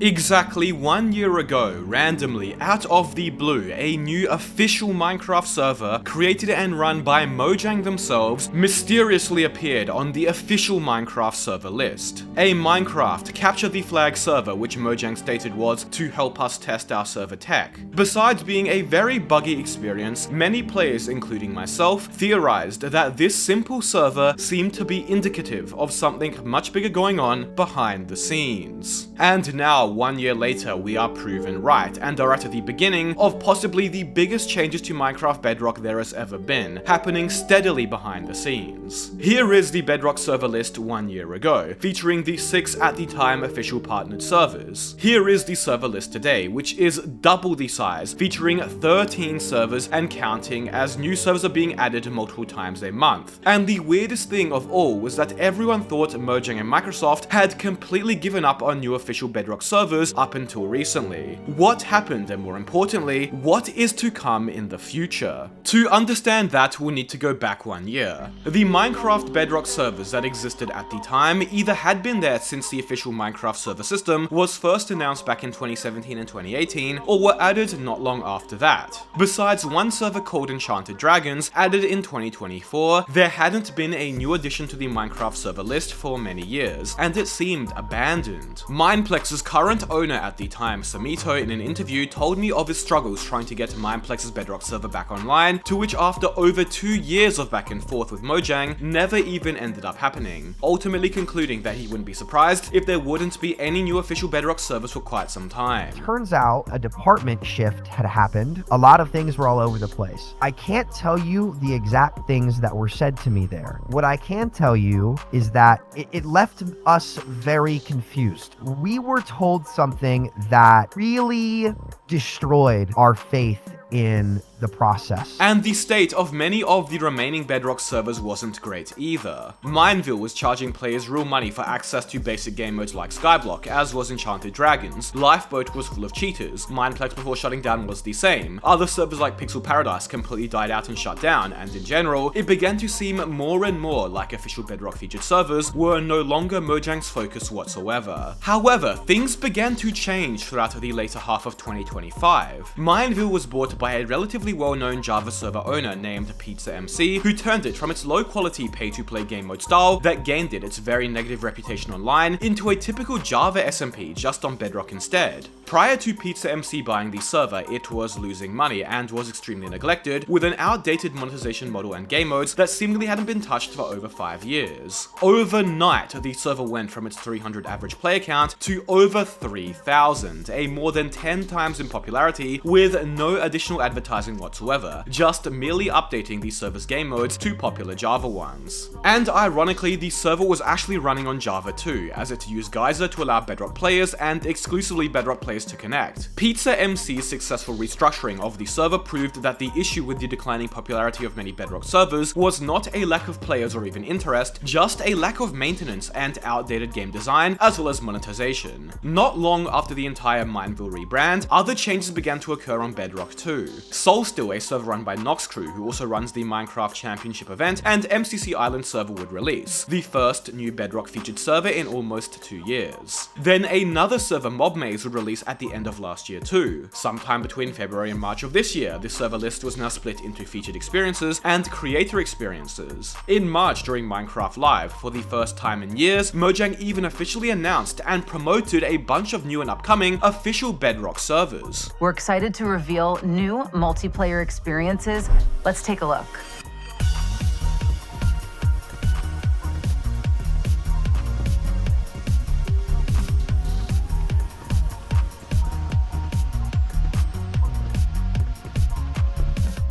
Exactly 1 year ago, randomly, out of the blue, a new official Minecraft server, created and run by Mojang themselves, mysteriously appeared on the official Minecraft server list. A Minecraft Capture the Flag server, which Mojang stated was to help us test our server tech. Besides being a very buggy experience, many players, including myself, theorized that this simple server seemed to be indicative of something much bigger going on behind the scenes. And now, 1 year later, we are proven right, and are at the beginning of possibly the biggest changes to Minecraft Bedrock there has ever been, happening steadily behind the scenes. Here is the Bedrock server list 1 year ago, featuring the 6 at the time official partnered servers. Here is the server list today, which is double the size, featuring 13 servers and counting, as new servers are being added multiple times a month. And the weirdest thing of all was that everyone thought Mojang and Microsoft had completely given up on new official Bedrock servers up until recently. What happened, and more importantly, what is to come in the future? To understand that, we'll need to go back 1 year. The Minecraft Bedrock servers that existed at the time either had been there since the official Minecraft server system was first announced back in 2017 and 2018, or were added not long after that. Besides one server called Enchanted Dragons, added in 2024, there hadn't been a new addition to the Minecraft server list for many years, and it seemed abandoned. Mineplex's current owner at the time, Samito, in an interview told me of his struggles trying to get Mineplex's Bedrock server back online, to which after over 2 years of back and forth with Mojang, never even ended up happening, ultimately concluding that he wouldn't be surprised if there wouldn't be any new official Bedrock servers for quite some time. Turns out a department shift had happened. A lot of things were all over the place. I can't tell you the exact things that were said to me there. What I can tell you is that it left us very confused. We were told something that really destroyed our faith in the process. And the state of many of the remaining Bedrock servers wasn't great either. Mineville was charging players real money for access to basic game modes like Skyblock, as was Enchanted Dragons. Lifeboat was full of cheaters. Mineplex before shutting down was the same. Other servers like Pixel Paradise completely died out and shut down, and in general, it began to seem more and more like official Bedrock featured servers were no longer Mojang's focus whatsoever. However, things began to change throughout the later half of 2025. Mineville was bought by a relatively well-known Java server owner named Pizza MC, who turned it from its low-quality pay-to-play game mode style that gained it its very negative reputation online into a typical Java SMP just on Bedrock instead. Prior to Pizza MC buying the server, it was losing money and was extremely neglected, with an outdated monetization model and game modes that seemingly hadn't been touched for over 5 years. Overnight, the server went from its 300 average player count to over 3,000, a more than 10 times in popularity, with no additional advertising whatsoever, just merely updating the server's game modes to popular Java ones. And ironically, the server was actually running on Java too, as it used Geyser to allow Bedrock players and exclusively Bedrock players to connect. Pizza MC's successful restructuring of the server proved that the issue with the declining popularity of many Bedrock servers was not a lack of players or even interest, just a lack of maintenance and outdated game design, as well as monetization. Not long after the entire Mineville rebrand, other changes began to occur on Bedrock too. Solstill, a server run by Nox Crew, who also runs the Minecraft Championship event, and MCC Island server would release, the first new Bedrock featured server in almost 2 years. Then another server, Mob Maze, would release at the end of last year too. Sometime between February and March of this year, the server list was now split into featured experiences and creator experiences. In March, during Minecraft Live, for the first time in years, Mojang even officially announced and promoted a bunch of new and upcoming official Bedrock servers. We're excited to reveal new multiplayer experiences. Let's take a look.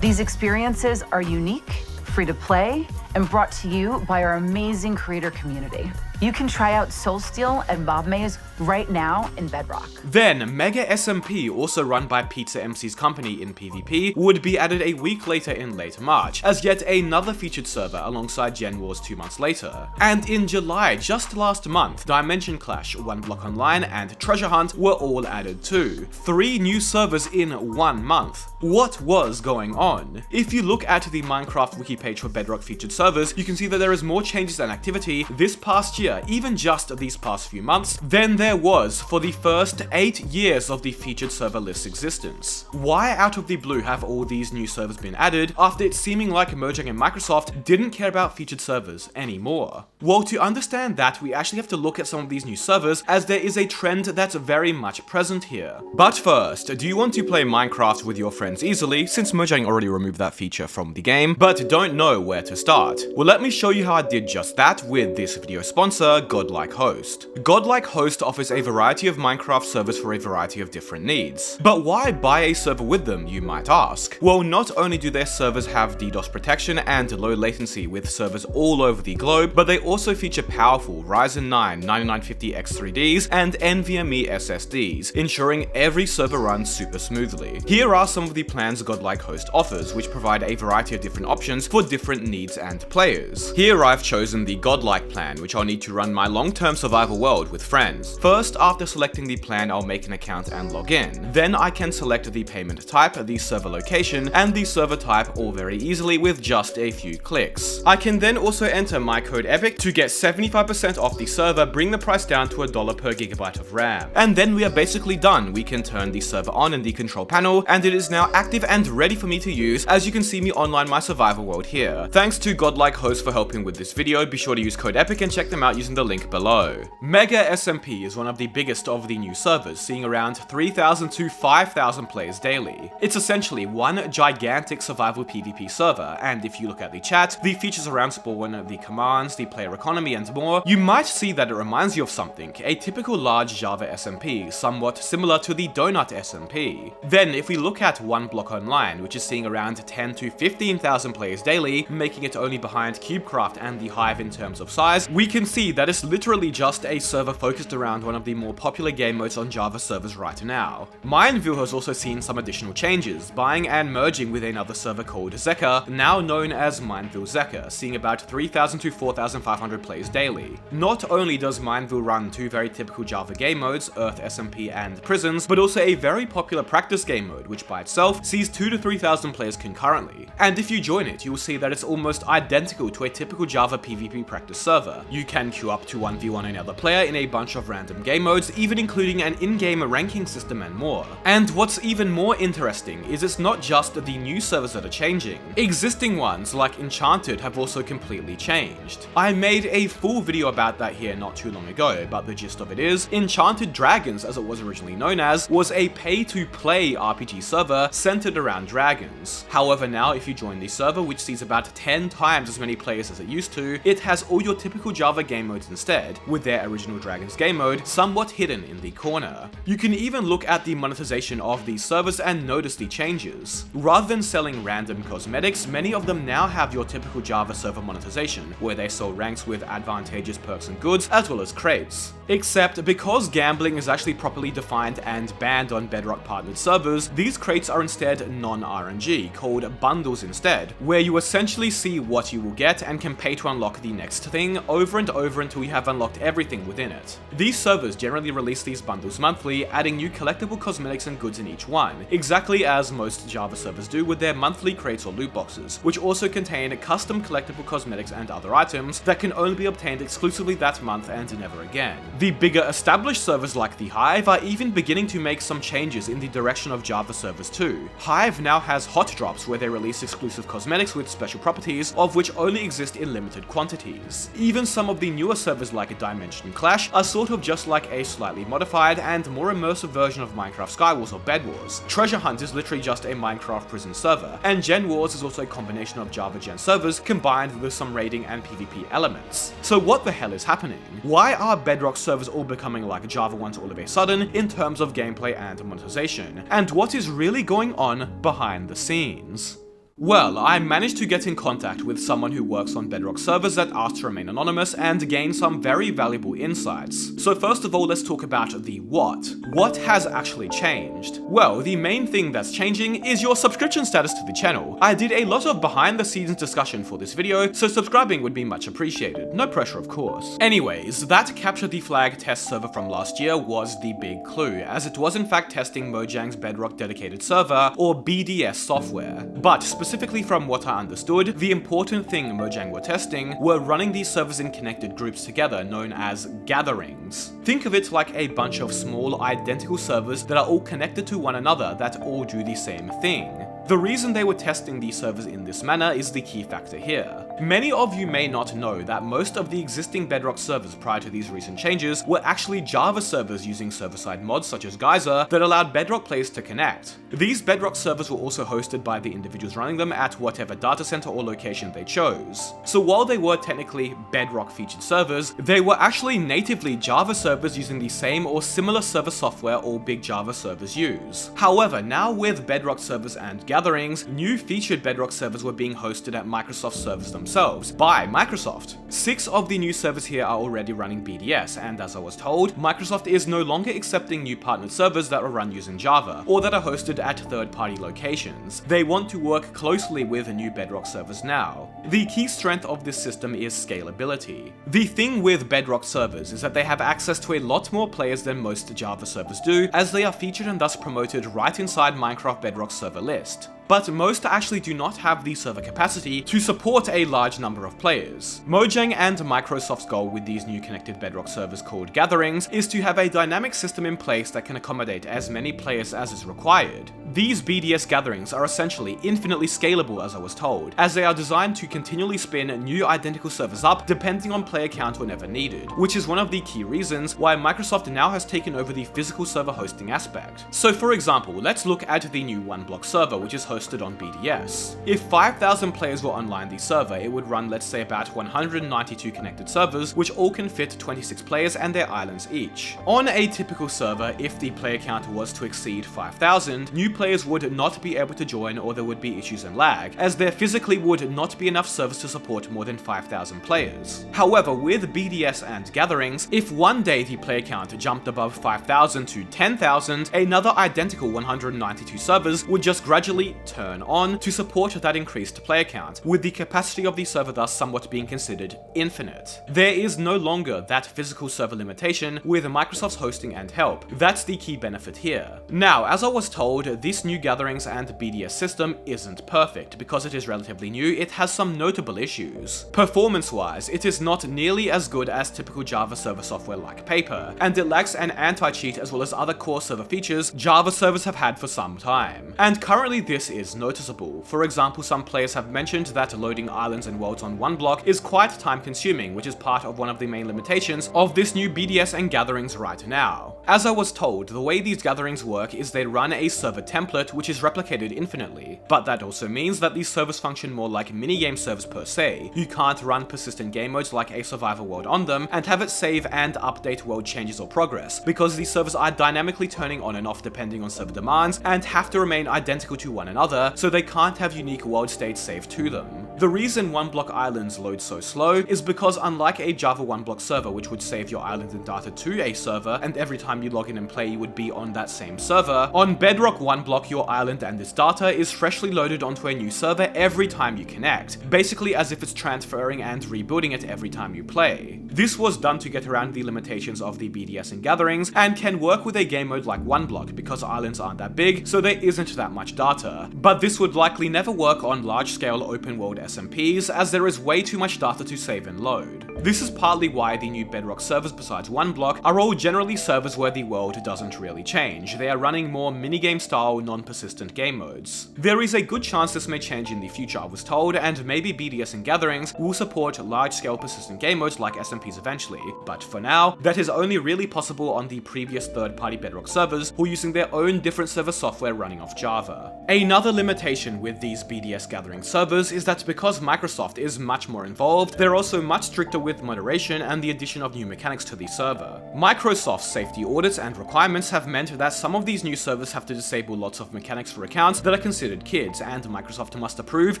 These experiences are unique, free to play, and brought to you by our amazing creator community. You can try out Solstill and Mob Maze right now in Bedrock. Then, Mega SMP, also run by Pizza MC's company in PvP, would be added a week later in late March, as yet another featured server alongside Gen Wars 2 months later. And in July, just last month, Dimension Clash, One Block Online, and Treasure Hunt were all added too. 3 new servers in 1 month. What was going on? If you look at the Minecraft wiki page for Bedrock featured servers, you can see that there is more changes and activity this past year year, even just these past few months, than there was for the first 8 years of the featured server list's existence. Why out of the blue have all these new servers been added after it's seeming like Mojang and Microsoft didn't care about featured servers anymore? Well, to understand that, we actually have to look at some of these new servers, as there is a trend that's very much present here. But first, do you want to play Minecraft with your friends easily, since Mojang already removed that feature from the game, but don't know where to start? Well, let me show you how I did just that with this video sponsor, Godlike Host. Godlike Host offers a variety of Minecraft servers for a variety of different needs. But why buy a server with them, you might ask? Well, not only do their servers have DDoS protection and low latency with servers all over the globe, but they also feature powerful Ryzen 9 9950X3Ds and NVMe SSDs, ensuring every server runs super smoothly. Here are some of the plans Godlike Host offers, which provide a variety of different options for different needs and players. Here I've chosen the Godlike plan, which I'll need to run my long-term survival world with friends. First, after selecting the plan, I'll make an account and log in. Then I can select the payment type, the server location, and the server type all very easily with just a few clicks. I can then also enter my code EPIC to get 75% off the server, bring the price down to $1 per gigabyte of RAM. And then we are basically done. We can turn the server on in the control panel, and it is now active and ready for me to use, as you can see me online my survival world here. Thanks to Godlike Host for helping with this video. Be sure to use code EPIC and check them out using the link below. Mega SMP is one of the biggest of the new servers, seeing around 3,000 to 5,000 players daily. It's essentially one gigantic survival PvP server, and if you look at the chat, the features around spawn, the commands, the player economy, and more, you might see that it reminds you of something, a typical large Java SMP, somewhat similar to the Donut SMP. Then, if we look at One Block Online, which is seeing around 10 to 15,000 players daily, making it only behind CubeCraft and the Hive in terms of size, we can see that it's literally just a server focused around one of the more popular game modes on Java servers right now. Mineville has also seen some additional changes, buying and merging with another server called Zeka, now known as Mineville Zeka, seeing about 3,000 to 4,500 plays daily. Not only does Mineville run two very typical Java game modes, Earth SMP and Prisons, but also a very popular practice game mode, which by itself sees 2,000 to 3,000 players concurrently. And if you join it, you will see that it's almost identical to a typical Java PvP practice server. You can queue up to 1v1 another player in a bunch of random game modes, even including an in-game ranking system and more. And what's even more interesting is it's not just the new servers that are changing. Existing ones like Enchanted have also completely changed. I made a full video about that here not too long ago, but the gist of it is, Enchanted Dragons, as it was originally known as, was a pay-to-play RPG server centered around dragons. However, now if you join the server, which sees about 10 times as many players as it used to, it has all your typical Java game modes instead, with their original Dragons game mode somewhat hidden in the corner. You can even look at the monetization of these servers and notice the changes. Rather than selling random cosmetics, many of them now have your typical Java server monetization, where they sell ranks with advantageous perks and goods, as well as crates. Except because gambling is actually properly defined and banned on Bedrock partnered servers, these crates are instead non-RNG, called bundles instead, where you essentially see what you will get and can pay to unlock the next thing over and over until you have unlocked everything within it. These servers generally release these bundles monthly, adding new collectible cosmetics and goods in each one, exactly as most Java servers do with their monthly crates or loot boxes, which also contain custom collectible cosmetics and other items that can only be obtained exclusively that month and never again. The bigger established servers like the Hive are even beginning to make some changes in the direction of Java servers too. Hive now has hot drops where they release exclusive cosmetics with special properties, of which only exist in limited quantities. Even some of the newer servers like Dimension Clash are sort of just like a slightly modified and more immersive version of Minecraft Skywars or Bed Wars. Treasure Hunt is literally just a Minecraft prison server, and Gen Wars is also a combination of Java Gen servers combined with some raiding and PvP elements. So what the hell is happening? Why are Bedrock servers all becoming like Java ones all of a sudden in terms of gameplay and monetization? And what is really going on behind the scenes? Well, I managed to get in contact with someone who works on Bedrock servers that asked to remain anonymous and gain some very valuable insights. So first of all, let's talk about the what. What has actually changed? Well, the main thing that's changing is your subscription status to the channel. I did a lot of behind the scenes discussion for this video, so subscribing would be much appreciated. No pressure, of course. Anyways, that Capture the Flag test server from last year was the big clue, as it was in fact testing Mojang's Bedrock dedicated server, or BDS software. But specifically from what I understood, the important thing Mojang were testing were running these servers in connected groups together known as gatherings. Think of it like a bunch of small identical servers that are all connected to one another that all do the same thing. The reason they were testing these servers in this manner is the key factor here. Many of you may not know that most of the existing Bedrock servers prior to these recent changes were actually Java servers using server-side mods such as Geyser that allowed Bedrock players to connect. These Bedrock servers were also hosted by the individuals running them at whatever data center or location they chose. So while they were technically Bedrock featured servers, they were actually natively Java servers using the same or similar server software all big Java servers use. However, now with Bedrock servers and gatherings, new featured Bedrock servers were being hosted at Microsoft servers themselves, by Microsoft. 6 of the new servers here are already running BDS, and as I was told, Microsoft is no longer accepting new partnered servers that are run using Java, or that are hosted at third-party locations. They want to work closely with new Bedrock servers now. The key strength of this system is scalability. The thing with Bedrock servers is that they have access to a lot more players than most Java servers do, as they are featured and thus promoted right inside Minecraft Bedrock server list. But most actually do not have the server capacity to support a large number of players. Mojang and Microsoft's goal with these new connected Bedrock servers called gatherings is to have a dynamic system in place that can accommodate as many players as is required. These BDS gatherings are essentially infinitely scalable, as I was told, as they are designed to continually spin new identical servers up depending on player count whenever needed, which is one of the key reasons why Microsoft now has taken over the physical server hosting aspect. So for example, let's look at the new OneBlock server, which is hosted on BDS. If 5,000 players were online the server, it would run, let's say, about 192 connected servers, which all can fit 26 players and their islands each. On a typical server, if the player count was to exceed 5,000, new players would not be able to join, or there would be issues and lag, as there physically would not be enough servers to support more than 5,000 players. However, with BDS and gatherings, if one day the player count jumped above 5,000 to 10,000, another identical 192 servers would just gradually turn on to support that increased player count, with the capacity of the server thus somewhat being considered infinite. There is no longer that physical server limitation with Microsoft's hosting and help. That's the key benefit here. Now, as I was told, this new gatherings and BDS system isn't perfect. Because it is relatively new, it has some notable issues. Performance-wise, it is not nearly as good as typical Java server software like Paper, and it lacks an anti-cheat as well as other core server features Java servers have had for some time. And currently this is noticeable. For example, some players have mentioned that loading islands and worlds on OneBlock is quite time consuming, which is part of one of the main limitations of this new BDS and gatherings right now. As I was told, the way these gatherings work is they run a server template which is replicated infinitely, but that also means that these servers function more like minigame servers per se. You can't run persistent game modes like a survival world on them and have it save and update world changes or progress, because these servers are dynamically turning on and off depending on server demands and have to remain identical to one another, so they can't have unique world states saved to them. The reason OneBlock islands load so slow is because unlike a Java OneBlock server which would save your island and data to a server, and every time you log in and play you would be on that same server, on Bedrock OneBlock your island and its data is freshly loaded onto a new server every time you connect, basically as if it's transferring and rebuilding it every time you play. This was done to get around the limitations of the BDS and gatherings, and can work with a game mode like OneBlock because islands aren't that big, so there isn't that much data. But this would likely never work on large-scale open-world SMPs, as there is way too much data to save and load. This is partly why the new Bedrock servers besides OneBlock are all generally servers where the world doesn't really change. They are running more minigame-style, non-persistent game modes. There is a good chance this may change in the future, I was told, and maybe BDS and gatherings will support large-scale persistent game modes like SMPs eventually, but for now, that is only really possible on the previous third-party Bedrock servers who are using their own different server software running off Java. Another limitation with these BDS gathering servers is that because Microsoft is much more involved, they're also much stricter with moderation and the addition of new mechanics to the server. Microsoft's safety audits and requirements have meant that some of these new servers have to disable lots of mechanics for accounts that are considered kids, and Microsoft must approve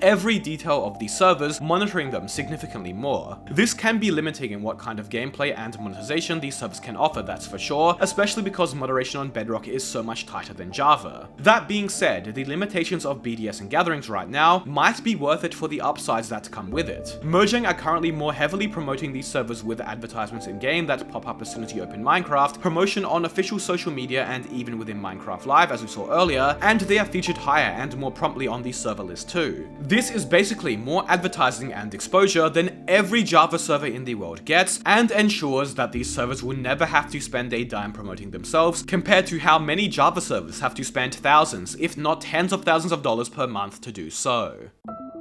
every detail of these servers, monitoring them significantly more. This can be limiting in what kind of gameplay and monetization these servers can offer, that's for sure, especially because moderation on Bedrock is so much tighter than Java. That being said, the limitations of BDS and gatherings right now might be worth it for the upsides that come with it. Mojang are currently more heavily promoting these servers with advertisements in-game that pop up as soon as you open Minecraft, promotion promotion on official social media and even within Minecraft Live, as we saw earlier, and they are featured higher and more promptly on the server list too. This is basically more advertising and exposure than every Java server in the world gets, and ensures that these servers will never have to spend a dime promoting themselves, compared to how many Java servers have to spend thousands, if not tens of thousands of dollars per month to do so.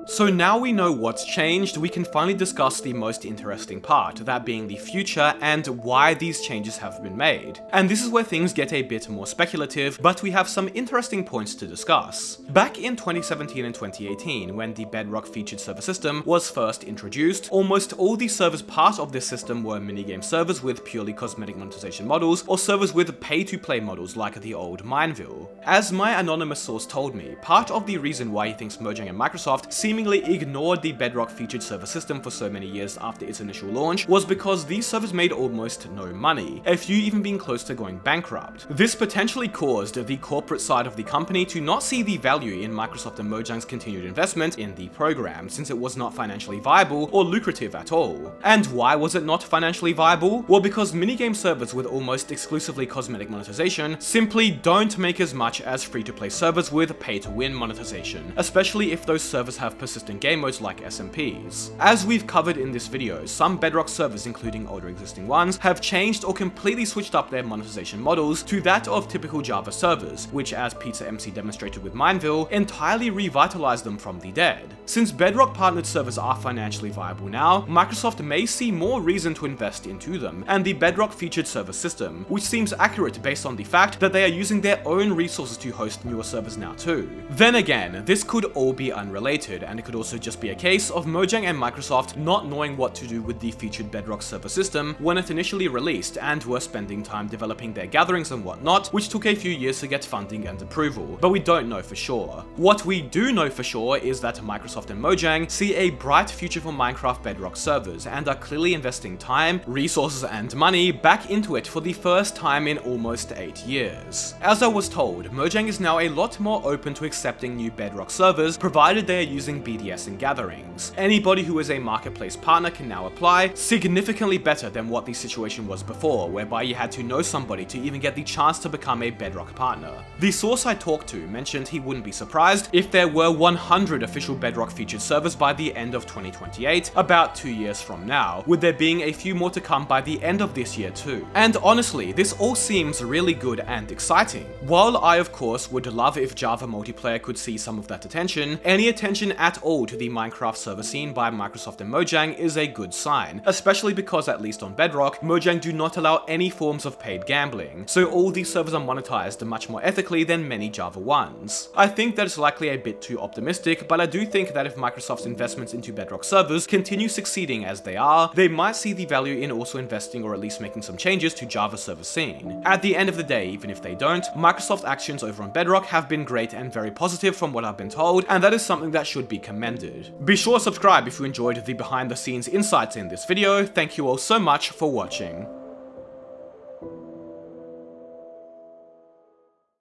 So now we know what's changed, we can finally discuss the most interesting part, that being the future and why these changes have been made. And this is where things get a bit more speculative, but we have some interesting points to discuss. Back in 2017 and 2018, when the Bedrock featured server system was first introduced, almost all the servers part of this system were minigame servers with purely cosmetic monetization models, or servers with pay-to-play models like the old Mineville. As my anonymous source told me, part of the reason why he thinks Mojang and Microsoft seemingly ignored the Bedrock featured server system for so many years after its initial launch was because these servers made almost no money, a few even being close to going bankrupt. This potentially caused the corporate side of the company to not see the value in Microsoft and Mojang's continued investment in the program, since it was not financially viable or lucrative at all. And why was it not financially viable? Well, because minigame servers with almost exclusively cosmetic monetization simply don't make as much as free-to-play servers with pay-to-win monetization, especially if those servers have persistent game modes like SMPs. As we've covered in this video, some Bedrock servers, including older existing ones, have changed or completely switched up their monetization models to that of typical Java servers, which, as Pizza MC demonstrated with Mineville, entirely revitalized them from the dead. Since Bedrock partnered servers are financially viable now, Microsoft may see more reason to invest into them, and the Bedrock featured server system, which seems accurate based on the fact that they are using their own resources to host newer servers now too. Then again, this could all be unrelated, and it could also just be a case of Mojang and Microsoft not knowing what to do with the featured Bedrock server system when it initially released, and were spending time developing their gatherings and whatnot, which took a few years to get funding and approval, but we don't know for sure. What we do know for sure is that Microsoft and Mojang see a bright future for Minecraft Bedrock servers, and are clearly investing time, resources, and money back into it for the first time in almost 8 years. As I was told, Mojang is now a lot more open to accepting new Bedrock servers, provided they are using BDS in gatherings. Anybody who is a marketplace partner can now apply, significantly better than what the situation was before, whereby you had to know somebody to even get the chance to become a Bedrock partner. The source I talked to mentioned he wouldn't be surprised if there were 100 official Bedrock featured servers by the end of 2028, about 2 years from now, with there being a few more to come by the end of this year too. And honestly, this all seems really good and exciting. While I of course would love if Java multiplayer could see some of that attention, any attention at all to the Minecraft server scene by Microsoft and Mojang is a good sign, especially because at least on Bedrock, Mojang do not allow any forms of paid gambling, so all these servers are monetized much more ethically than many Java ones. I think that it's likely a bit too optimistic, but I do think that if Microsoft's investments into Bedrock servers continue succeeding as they are, they might see the value in also investing or at least making some changes to Java server scene. At the end of the day, even if they don't, Microsoft's actions over on Bedrock have been great and very positive from what I've been told, and that is something that should be commended. Be sure to subscribe if you enjoyed the behind the scenes insights in this video. Thank you all so much for watching.